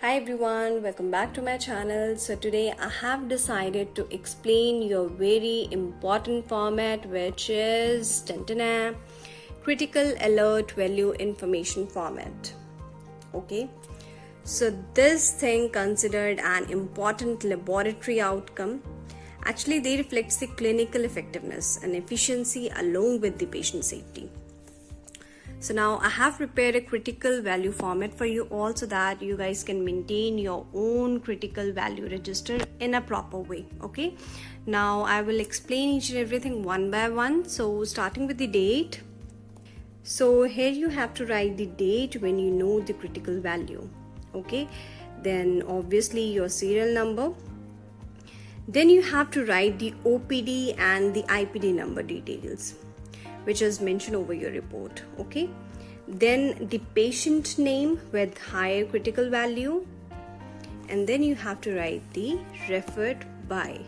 Hi everyone, welcome back to my channel. So today I have decided to explain your very important format, which is critical alert value information format. Okay, so this thing considered an important laboratory outcome. Actually, they reflects the clinical effectiveness and efficiency along with the patient safety. So now I have prepared a critical value format for you all so that you guys can maintain your own critical value register in a proper way. Okay, now I will explain each and everything one by one. So starting with the date. So here you have to write the date when you know the critical value. Okay, then obviously your serial number. Then you have to write the OPD and the IPD number details, which is mentioned over your report. Okay, then the patient name with higher critical value, and then you have to write the referred by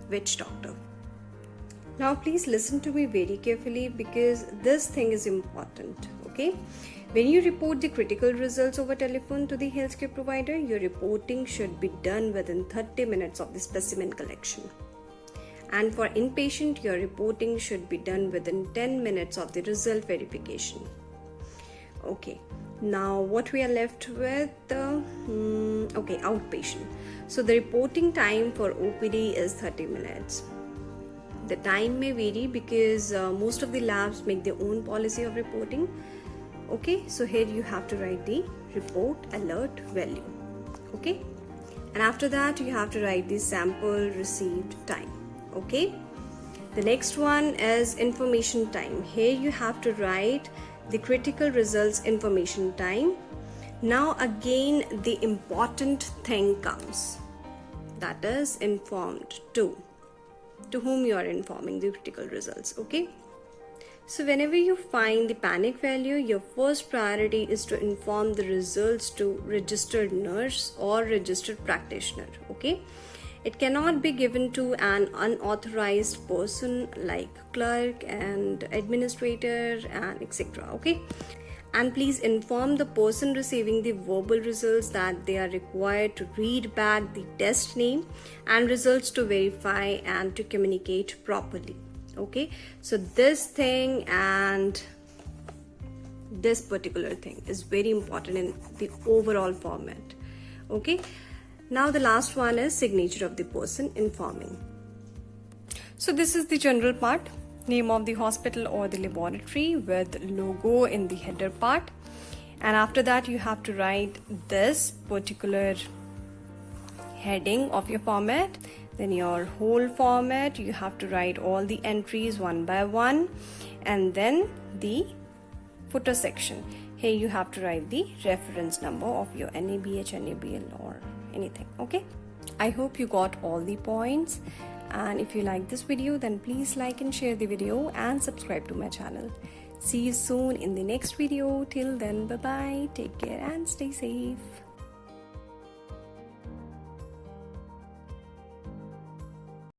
which doctor. Now please listen to me very carefully because this thing is important. Okay, when you report the critical results over telephone to the healthcare provider, your reporting should be done within 30 minutes of the specimen collection. And for inpatient, your reporting should be done within 10 minutes of the result verification. Okay, now what we are left with, outpatient. So the reporting time for OPD is 30 minutes. The time may vary because most of the labs make their own policy of reporting. Okay, so here you have to write the report alert value. Okay, and after that you have to write the sample received time. Okay, the next one is information time. Here you have to write the critical results information time. Now again the important thing comes, that is informed to whom you are informing the critical results. Okay, so whenever you find the panic value, your first priority is to inform the results to registered nurse or registered practitioner. Okay, it cannot be given to an unauthorized person like clerk and administrator and etc. Okay, and please inform the person receiving the verbal results that they are required to read back the test name and results to verify and to communicate properly. Okay, so this thing and this particular thing is very important in the overall format. Okay, now the last one is signature of the person informing. So this is the general part, name of the hospital or the laboratory with logo in the header part, and after that you have to write this particular heading of your format. Then your whole format, you have to write all the entries one by one, and then the footer section. Here you have to write the reference number of your NABH, NABL or anything. Okay, I hope you got all the points, and if you like this video then please like and share the video and subscribe to my channel. See you soon in the next video. Till then, bye bye, take care and stay safe.